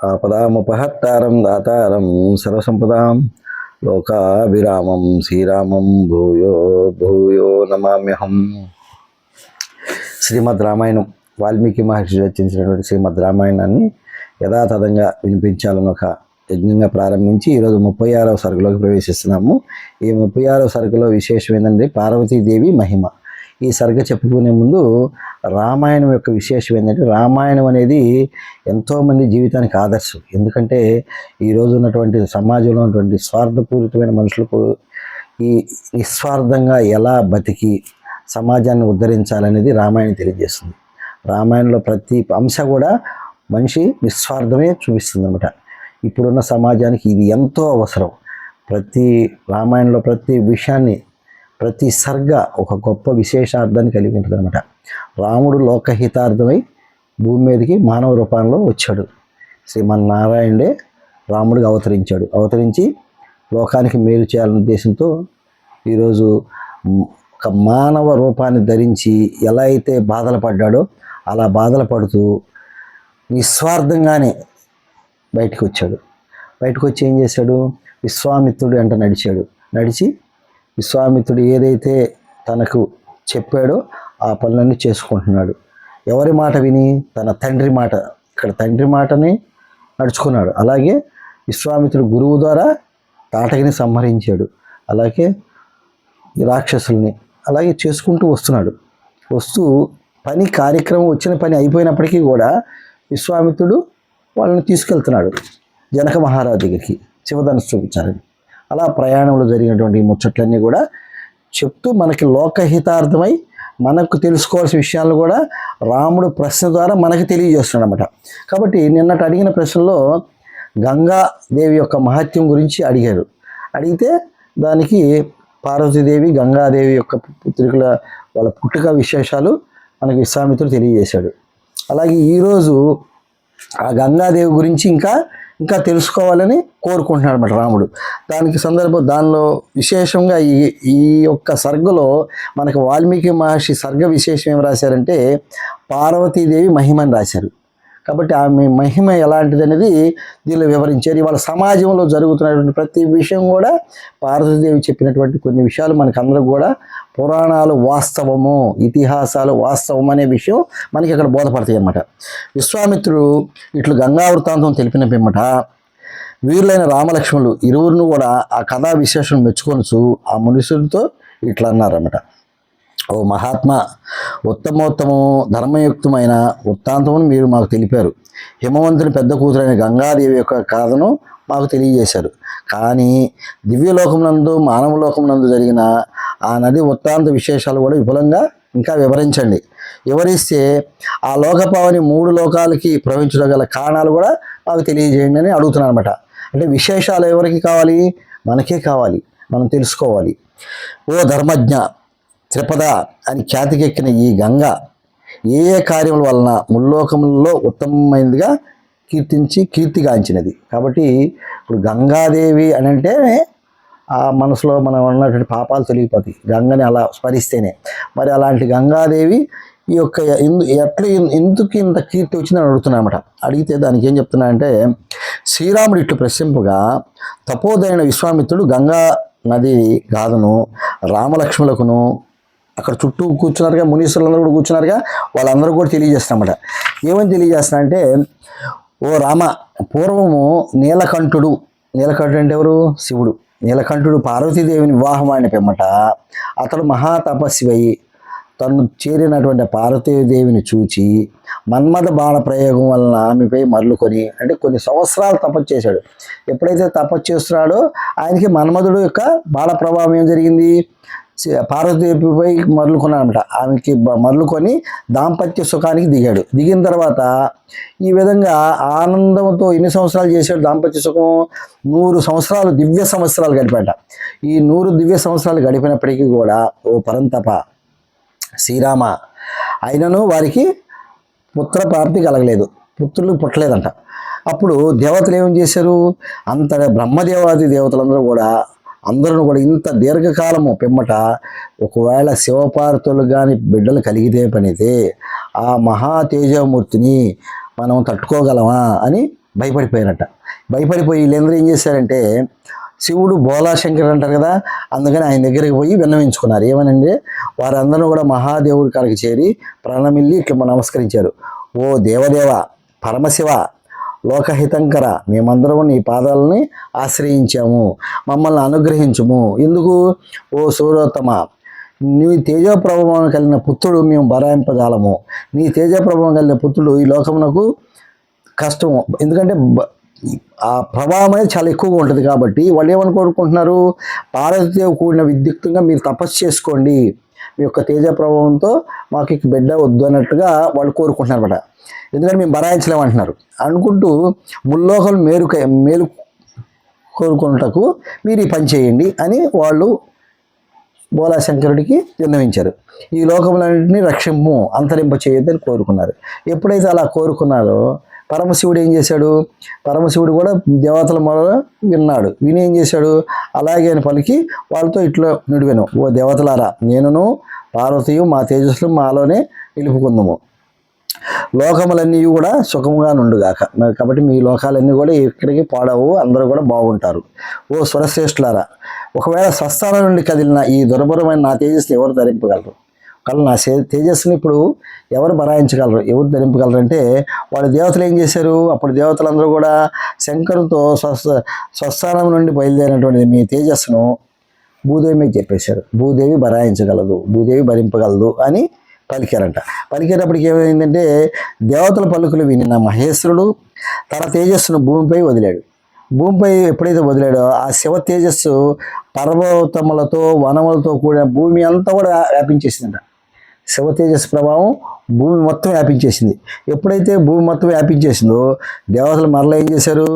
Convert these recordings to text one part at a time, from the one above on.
ఆపదాముపహత్తారం దాతారం సర్వసంపదాం లోకాభిరామం శ్రీరామం భూయో భూయో నమామ్యహం. శ్రీమద్ రామాయణం వాల్మీకి మహర్షి రచించినటువంటి శ్రీమద్ రామాయణాన్ని యథాతథంగా వినిపించాలని ఒక యజ్ఞంగా ప్రారంభించి ఈరోజు 36వ సరుకులోకి ప్రవేశిస్తున్నాము. ఈ 36వ సరుకులో విశేషం ఏంటంటే పార్వతీదేవి మహిమ. ఈ సరుకు చెప్పుకునే ముందు రామాయణం యొక్క విశేషం ఏంటంటే రామాయణం అనేది ఎంతోమంది జీవితానికి ఆదర్శం. ఎందుకంటే ఈరోజు ఉన్నటువంటి సమాజంలో ఉన్నటువంటి స్వార్థపూరితమైన మనుషులకు ఈ నిస్వార్థంగా ఎలా బతికి సమాజాన్ని ఉద్ధరించాలనేది రామాయణం తెలియజేస్తుంది. రామాయణంలో ప్రతి అంశ కూడా మనిషి నిస్వార్థమే చూపిస్తుంది అనమాట. ఇప్పుడున్న సమాజానికి ఇది ఎంతో అవసరం. రామాయణంలో ప్రతి విషయాన్ని ప్రతి సర్గ ఒక గొప్ప విశేషార్థాన్ని కలిగి ఉంటుంది అనమాట. రాముడు లోకహితార్థమై భూమి మీదకి మానవ రూపంలో వచ్చాడు. శ్రీమన్నారాయణుడే రాముడిగా అవతరించి లోకానికి మేలు చేయాలనే ఉద్దేశంతో ఈరోజు ఒక మానవ రూపాన్ని ధరించి ఎలా అయితే బాధలు పడ్డాడో అలా బాధలు పడుతూ నిస్వార్థంగానే బయటకు వచ్చి ఏం చేశాడు? విశ్వామిత్రుడు అంట నడిచి విశ్వామిత్రుడు ఏదైతే తనకు చెప్పాడో ఆ పనులన్నీ చేసుకుంటున్నాడు. ఎవరి మాట విని? తన తండ్రి మాట. ఇక్కడ తండ్రి మాటని నడుచుకున్నాడు. అలాగే విశ్వామిత్రుడు గురువు ద్వారా తాటకిని సంహరించాడు. అలాగే ఈ రాక్షసుల్ని అలాగే చేసుకుంటూ వస్తూ కార్యక్రమం వచ్చిన పని అయిపోయినప్పటికీ కూడా విశ్వామిత్రుడు వాళ్ళని తీసుకెళ్తున్నాడు జనక మహారాజు దగ్గరికి శివధనుస్సు చూపించాలని. అలా ప్రయాణంలో జరిగినటువంటి ముచ్చట్లన్నీ కూడా చెప్తూ మనకి లోకహితార్థమై మనకు తెలుసుకోవాల్సిన విషయాలను కూడా రాముడు ప్రశ్న ద్వారా మనకు తెలియజేస్తున్నాడు అన్నమాట. కాబట్టి నిన్నటి అడిగిన ప్రశ్నలో గంగాదేవి యొక్క మహత్యం గురించి అడిగితే దానికి పార్వతీదేవి గంగాదేవి యొక్క పుత్రికల వాళ్ళ పుట్టుక విశేషాలు మనకి విశ్వామిత్రుడు తెలియజేశాడు. అలాగే ఈరోజు ఆ గంగాదేవి గురించి ఇంకా తెలుసుకోవాలని కోరుకుంటున్నాడు అన్నమాట రాముడు. దానిలో విశేషంగా ఈ యొక్క సర్గలో మనకు వాల్మీకి మహర్షి సర్గ విశేషం ఏం రాశారంటే పార్వతీదేవి మహిమని రాశారు. కాబట్టి ఆమె మహిమ ఎలాంటిది అనేది దీనిలో వివరించారు. ఇవాళ సమాజంలో జరుగుతున్నటువంటి ప్రతి విషయం కూడా పార్వతీదేవి చెప్పినటువంటి కొన్ని విషయాలు మనకందరూ కూడా పురాణాలు వాస్తవము, ఇతిహాసాలు వాస్తవం అనే విషయం మనకి ఇక్కడ బోధపడతాయి అన్నమాట. విశ్వామిత్రుడు ఇట్లు గంగా వృత్తాంతం తెలిపిన పిమ్మట వీరులైన రామలక్ష్మణులు ఇరువురిని కూడా ఆ కథా విశేషం మెచ్చుకొనుచు ఆ మునీశ్వరుడితో ఇట్లా అన్నారన్నమాట. ఓ మహాత్మా, ఉత్తమోత్తమము ధర్మయుక్తమైన వృత్తాంతమును మీరు మాకు తెలిపారు. హిమవంతుని పెద్ద కూతురైన గంగాదేవి యొక్క కథను మాకు తెలియజేశారు. కానీ దివ్యలోకమునందు మానవలోకమునందు జరిగిన ఆ నది వృత్తాంత విశేషాలు కూడా విపులంగా ఇంకా వివరించండి. వివరిస్తే ఆ లోకపావని 3 లోకాలకి ప్రవహించగల కారణాలు కూడా మాకు తెలియజేయండి అని అడుగుతున్నాను అనమాట. అంటే విశేషాలు ఎవరికి కావాలి? మనకే కావాలి, మనం తెలుసుకోవాలి. ఓ ధర్మజ్ఞ, త్రిపద అని ఖ్యాతికెక్కిన ఈ గంగ ఏ కార్యముల వలన ముల్లోకములలో ఉత్తమమైనదిగా కీర్తిగాంచినది. కాబట్టి ఇప్పుడు గంగాదేవి అని అంటే ఆ మనసులో మనం ఉన్నటువంటి పాపాలు తొలగిపోతాయి గంగని అలా స్మరిస్తేనే. మరి అలాంటి గంగాదేవి ఈ యొక్క ఎందుకు ఇంత కీర్తి వచ్చిందని అడుగుతున్నామట. అడిగితే దానికి ఏం చెప్తున్నా అంటే శ్రీరాముడు ఇట్లు ప్రశ్నింపగా తపోదైన విశ్వామిత్రుడు గంగా నది గాథను రామలక్ష్మణులకును అక్కడ చుట్టూ కూర్చున్నారుగా మునీశ్వరులందరూ కూడా కూర్చున్నారుగా వాళ్ళందరూ కూడా తెలియజేస్తామట. ఏమని తెలియజేస్తున్నా అంటే ఓ రామ, పూర్వము నీలకంఠుడు అంటే ఎవరు? శివుడు. నీలకంఠుడు పార్వతీదేవిని వివాహం ఆడిన పిమ్మట అతడు మహాతపస్వి తను చేరినటువంటి పార్వతీదేవిని చూచి మన్మథ బాణ ప్రయోగం వలన ఆమెపై మరలుకొని అంటే కొన్ని సంవత్సరాలు తపస్సు చేశాడు. ఎప్పుడైతే తపస్సు చేస్తున్నాడో ఆయనకి మన్మధుడు యొక్క బాణ ప్రభావం ఏం జరిగింది? పార్వతీదేవిపై మరలుకున్నాడనమాట. ఆమెకి మరలుకొని దాంపత్య సుఖానికి దిగిన తర్వాత ఈ విధంగా ఆనందంతో ఎన్ని సంవత్సరాలు చేశాడు దాంపత్య సుఖం? 100 సంవత్సరాలు దివ్య సంవత్సరాలు గడిపాట. ఈ 100 దివ్య సంవత్సరాలు గడిపినప్పటికీ కూడా ఓ పరంతప శ్రీరామ అయినను వారికి పుత్రప్రాప్తి కలగలేదు, పుత్రులు పుట్టలేదంట. అప్పుడు దేవతలు ఏం చేశారు? అంతటా బ్రహ్మదేవాది దేవతలందరూ కూడా అందరూ కూడా ఇంత దీర్ఘకాలము పిమ్మట ఒకవేళ శివపార్వతులు కానీ బిడ్డలు కలిగితే పనితే ఆ మహా తేజమూర్తిని మనం తట్టుకోగలమా అని భయపడిపోయారట. భయపడిపోయి వీళ్ళందరూ ఏం చేశారంటే, శివుడు బోలాశంకర్ అంటారు కదా, అందుకని ఆయన దగ్గరికి పోయి విన్నవించుకున్నారు. ఏమనంటే వారందరూ కూడా మహాదేవుడి కాడికి చేరి ప్రణమిల్లి ఇట్లా నమస్కరించారు. ఓ దేవదేవ, పరమశివ, లోకహితంకర, మేమందరం నీ పాదాలని ఆశ్రయించాము, మమ్మల్ని అనుగ్రహించుము. ఎందుకు? ఓ సూర్యోత్తమ, నీ తేజప్రభావం కలిగిన పుత్రుడు మేము బరాయింపజాలము. నీ తేజప్రభావం కలిగిన పుత్రుడు ఈ లోకమునకు కష్టము. ఎందుకంటే ఆ ప్రభావం అనేది చాలా ఎక్కువగా ఉంటుంది. కాబట్టి వాళ్ళు ఏమని కోరుకుంటున్నారు? పార్వతీదేవి కూడిన విద్యుక్తంగా మీరు తపస్సు చేసుకోండి, మీ యొక్క తేజ ప్రభావంతో మాకు ఇక బిడ్డ వద్దు అన్నట్టుగా వాళ్ళు కోరుకుంటున్నారు అన్నమాట. ఎందుకంటే మేము బరాయించలేమంటున్నారు. అనుకుంటూ ముల్లోకం మేలు కోరుకున్నటకు మీరు ఈ పని చేయండి అని వాళ్ళు బోలాశంకరుడికి విన్నవించారు. ఈ లోకములన్నింటినీ రక్షింపు, అంతరింప చేయొద్దని కోరుకున్నారు. ఎప్పుడైతే అలా కోరుకున్నారో పరమశివుడు ఏం చేశాడు? పరమశివుడు కూడా దేవతల మొర విన్నాడు. విని ఏం చేశాడు? అలాగే అని పలికి వాళ్ళతో ఇట్లా నుడివెను. ఓ దేవతలారా, నేనును పార్వతీయు మా తేజస్సులు మాలోనే నిలుపుకుందాము, లోకములన్నీ కూడా సుఖముగా నుండుగాక. కాబట్టి మీ లోకాలన్నీ కూడా ఎక్కడికి పాడవు, అందరూ కూడా బాగుంటారు. ఓ స్వరశ్రేష్ఠులారా, ఒకవేళ స్వస్థానం నుండి కదిలిన ఈ దుర్భరమైన నా తేజస్సుని ఎవరు ధరింపగలరు? కానీ నా తేజస్సుని ఇప్పుడు ఎవరు బరాయించగలరు, ఎవరు ధరింపగలరు అంటే వాళ్ళ దేవతలు ఏం చేశారు? అప్పుడు దేవతలందరూ కూడా శంకరుతో స్వస్థానం నుండి బయలుదేరినటువంటి మీ తేజస్సును భూదేవి మీద చెప్పేశారు. భూదేవి బరాయించగలదు, భూదేవి భరింపగలదు అని పలికారంట. పలికేటప్పటికి ఏమైందంటే దేవతల పలుకులు వినిన మహేశ్వరుడు తన తేజస్సును భూమిపై వదిలాడు. భూమిపై ఎప్పుడైతే వదిలాడో ఆ శివ తేజస్సు పర్వతములతో వనములతో కూడిన భూమి అంతా కూడా వ్యాపించేసిందంట. శివ తేజస్సు ప్రభావం భూమి మొత్తం వ్యాపించేసింది. ఎప్పుడైతే భూమి మొత్తం వ్యాపించేసిందో దేవతలు మరలా ఏం చేశారు?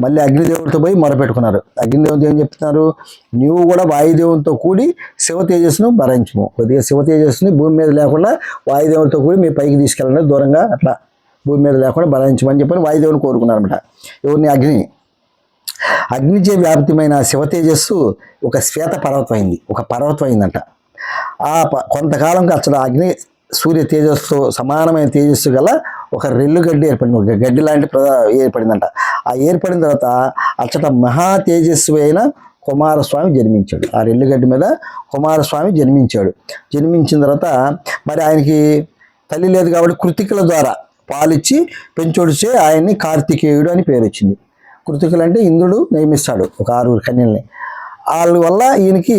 మళ్ళీ అగ్నిదేవుడితో పోయి మొరపెట్టుకున్నారు. అగ్నిదేవుడితో ఏం చెప్తున్నారు? నీవు కూడా వాయుదేవునితో కూడి శివ తేజస్సును భరించము. కొద్దిగా శివ తేజస్సుని భూమి మీద లేకుండా వాయుదేవుడితో కూడి మీ పైకి తీసుకెళ్ళండి, దూరంగా అట్లా భూమి మీద లేకుండా భరించమని చెప్పని వాయుదేవుని కోరుకున్నారన్నమాట. ఎవరిని? అగ్నిని. అగ్నిచే వ్యాప్తిమైన శివ తేజస్సు ఒక శ్వేత పర్వతం అయింది, ఒక పర్వతం అయిందంట. ఆ కొంతకాలం అసలు అగ్ని సూర్య తేజస్సుతో సమానమైన తేజస్సు గల ఒక రెల్లుగడ్డి ఏర్పడింది, ఒక గడ్డి లాంటి ఏర్పడిందంట. ఆ ఏర్పడిన తర్వాత అచ్చట మహా తేజస్సు అయిన కుమారస్వామి జన్మించాడు. ఆ రెల్లుగడ్డి మీద కుమారస్వామి జన్మించాడు. జన్మించిన తర్వాత మరి ఆయనకి తల్లి లేదు కాబట్టి కృతికల ద్వారా పాలిచ్చి పెంచొడిచే ఆయన్ని కార్తికేయుడు అని పేరు వచ్చింది. కృతికలు అంటే ఇంద్రుడు నియమిస్తాడు ఒక 6 కన్యల్ని. వాళ్ళ వల్ల ఈయనకి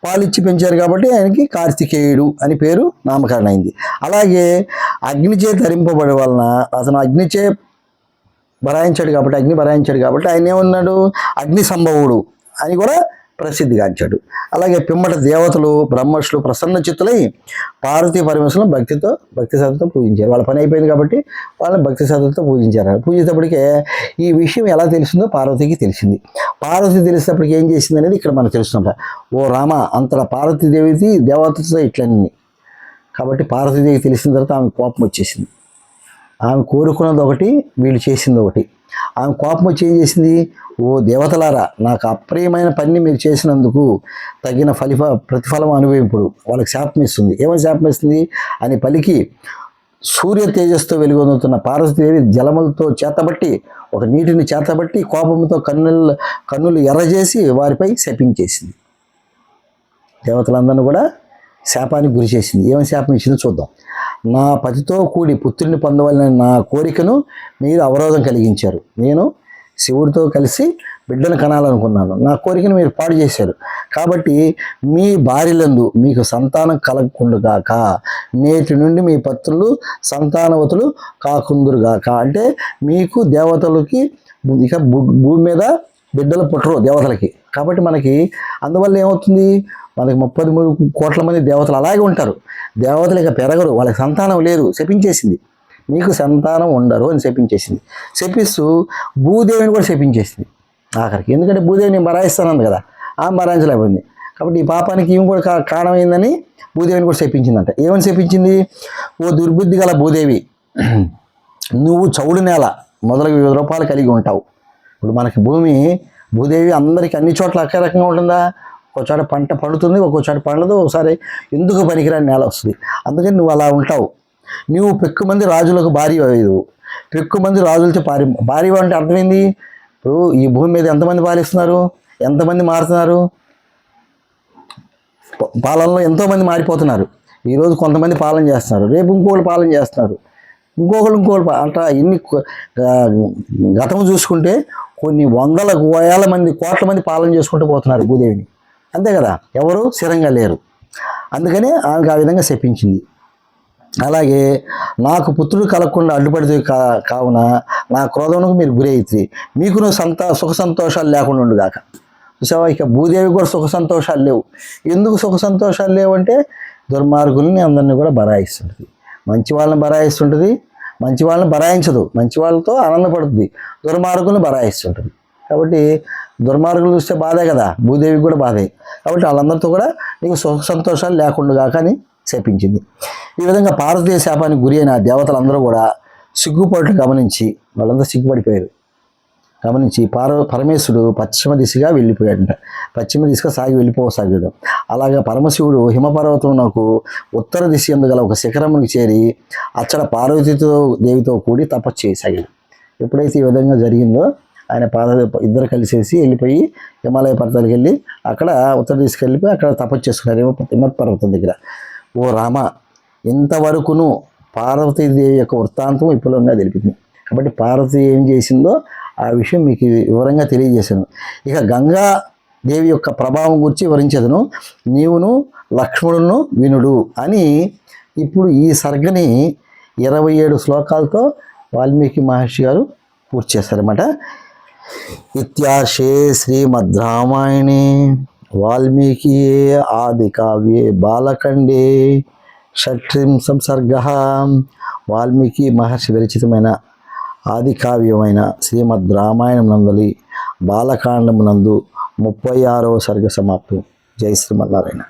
పాలిచ్చి పెంచారు కాబట్టి ఆయనకి కార్తికేయుడు అని పేరు నామకరణం అయింది. అలాగే అగ్నిచే ధరింపబడే వలన అతను అగ్నిచే భరాయించాడు కాబట్టి, అగ్ని భరాయించాడు కాబట్టి ఆయన ఏమన్నాడు? అగ్ని సంభవుడు అని కూడా ప్రసిద్ధిగాంచాడు. అలాగే పిమ్మట దేవతలు బ్రహ్మర్షులు ప్రసన్న చిత్తులై పార్వతీ పరమేశ్వరులను భక్తి శ్రద్ధతో పూజించారు. వాళ్ళ పని అయిపోయింది కాబట్టి వాళ్ళని భక్తి శ్రద్ధతో పూజించారు. పూజించేటప్పటికే ఈ విషయం ఎలా తెలిసిందో పార్వతికి తెలిసింది. పార్వతి తెలిసినప్పటికీ ఏం చేసింది అనేది ఇక్కడ మనకు తెలుస్తుంట. ఓ రామ, అంతలా పార్వతీదేవిది దేవతతో ఇట్లన్నీ. కాబట్టి పార్వతీదేవి తెలిసిన తర్వాత ఆమె కోపం వచ్చేసింది. ఆమె కోరుకున్నది ఒకటి, వీళ్ళు చేసింది ఒకటి. ఆమె కోపం వచ్చి ఏం చేసింది? ఓ దేవతలారా, నాకు అప్రియమైన పని మీరు చేసినందుకు తగిన ప్రతిఫలం అనుభవింపుడు. వాళ్ళకి శాపం ఇస్తుంది. ఏమని శాపం ఇస్తుంది అని పలికి సూర్య తేజస్తో వెలుగొందుతున్న పార్వతీదేవి జలములతో చేతబట్టి, ఒక నీటిని చేతబట్టి కోపంతో కన్నులు ఎర్రజేసి వారిపై శపించేసింది. దేవతలందరినీ కూడా శాపానికి గురి చేసింది. ఏమని శాపం ఇచ్చిందో చూద్దాం. నా పతితో కూడి పుత్రుని పొందవాలని నా కోరికను మీరు అవరోధం కలిగించారు. నేను శివుడితో కలిసి బిడ్డను కనాలనుకున్నాను, నా కోరికను మీరు పాడు చేశారు. కాబట్టి మీ భార్యలందు మీకు సంతానం కలగకుండుగాక, నేటి నుండి మీ పత్రులు సంతానవతులు కాకుందురుగాక. అంటే మీకు దేవతలకి ఇక భూమి మీద బిడ్డలు పుట్టరు దేవతలకి. కాబట్టి మనకి అందువల్ల ఏమవుతుంది? మనకి 33 కోట్ల మంది దేవతలు అలాగే ఉంటారు. దేవతలు ఇక పెరగరు, వాళ్ళకి సంతానం లేదు, శపించేసింది. మీకు సంతానం ఉండరు అని శపించేసింది. శపిస్తూ భూదేవిని కూడా శపించేసింది ఆఖరికి. ఎందుకంటే భూదేవి నేను బరాయిస్తానంది కదా, ఆమె బరాయించలేకపోయింది. కాబట్టి ఈ పాపానికి ఈమె కూడా కారణమైందని భూదేవిని కూడా శపించిందంట. ఏమని శపించింది? ఓ దుర్బుద్ధి గల భూదేవి, నువ్వు చౌడు నేల మొదలగు వివిధ రూపాలు కలిగి ఉంటావు. ఇప్పుడు మనకి భూదేవి అందరికీ అన్ని చోట్ల ఒకే రకంగా ఉంటుందా? ఒక చోట పంట పండుతుంది, ఒక్కో చోట పండదు, ఒకసారి ఎందుకు పనికిరాని నేల వస్తుంది. అందుకని నువ్వు అలా ఉంటావు. నువ్వు పెక్కుమంది రాజులకు భార్య అయ్యేవు, ఎక్కువ మంది రాజులతో పారివ్వ అంటే అర్థమైంది. ఇప్పుడు ఈ భూమి మీద ఎంతమంది పాలిస్తున్నారు, ఎంతమంది మారుతున్నారు, పాలనలో ఎంతోమంది మారిపోతున్నారు. ఈరోజు కొంతమంది పాలన చేస్తున్నారు, రేపు ఇంకోళ్ళు పాలన చేస్తున్నారు, ఇంకోళ్ళు అంట. ఇన్ని గతం చూసుకుంటే కొన్ని వందల వేల మంది కోట్ల మంది పాలన చేసుకుంటూ పోతున్నారు భూదేవిని. అంతే కదా, ఎవరు స్థిరంగా లేరు. అందుకని ఆమెకు ఆ విధంగా శపించింది. అలాగే నాకు పుత్రుడు కలగకుండా అడ్డుపడితే కావున నా క్రోధమునకు మీరు గురి అవుతుంది, మీకు సుఖ సంతోషాలు లేకుండా ఉండుగాక. చూసావా, ఇక భూదేవి కూడా సుఖ సంతోషాలు లేవు. ఎందుకు సుఖ సంతోషాలు లేవు అంటే దుర్మార్గుల్ని అందరినీ కూడా బరాయిస్తుంటుంది, మంచి వాళ్ళని బరాయిస్తుంటుంది, మంచి వాళ్ళని బరాయించదు, మంచి వాళ్ళతో ఆనందపడుతుంది, దుర్మార్గులను బరాయిస్తుంటుంది. కాబట్టి దుర్మార్గులు చూస్తే బాధే కదా, భూదేవికి కూడా బాధే. కాబట్టి వాళ్ళందరితో కూడా నీకు సుఖ సంతోషాలు లేకుండా అని శపించింది. ఈ విధంగా పార్వతీయ శాపానికి గురి అయిన దేవతలందరూ కూడా సిగ్గుపాట్లు గమనించి వాళ్ళందరూ సిగ్గుపడిపోయారు. గమనించి పరమేశ్వరుడు పశ్చిమ దిశగా వెళ్ళిపోయాడంట. పశ్చిమ దిశగా వెళ్ళిపోసాగాడు. అలాగా పరమశివుడు హిమపర్వతమునకు ఉత్తర దిశ ఎందుగల ఒక శిఖరమునికి చేరి అచ్చట పార్వతీతో దేవితో కూడి తపస్సు చేయసాగాడు. ఎప్పుడైతే ఈ విధంగా జరిగిందో ఆయన ఇద్దరు కలిసేసి వెళ్ళిపోయి హిమాలయ పర్వతాలకు వెళ్ళి అక్కడ ఉత్తర దిశకి వెళ్ళిపోయి అక్కడ తపస్సు చేసుకున్నారు హిమపర్వతం దగ్గర. ఓ రామ, ఇంతవరకును పార్వతీదేవి యొక్క వృత్తాంతం విపులంగా తెలిపింది. కాబట్టి పార్వతి ఏం చేసిందో ఆ విషయం మీకు వివరంగా తెలియజేశాను. ఇక గంగా దేవి యొక్క ప్రభావం గురించి వివరించదును, నీవును లక్ష్మణును వినుడు అని ఇప్పుడు ఈ సర్గని 27 శ్లోకాలతో వాల్మీకి మహర్షి గారు పూర్తి చేశారన్నమాట. ఇత్యార్షే శ్రీమద్ రామాయణే వాల్మీకి ఆది కావ్యే బాలకండే షట్త్రింశం సర్గః. వాల్మీకి మహర్షి విరచితమైన ఆది కావ్యమైన శ్రీమద్ రామాయణం నందలి బాలకాండమునందు 36వ సర్గ సమాప్తం. జై శ్రీమన్నారాయణ.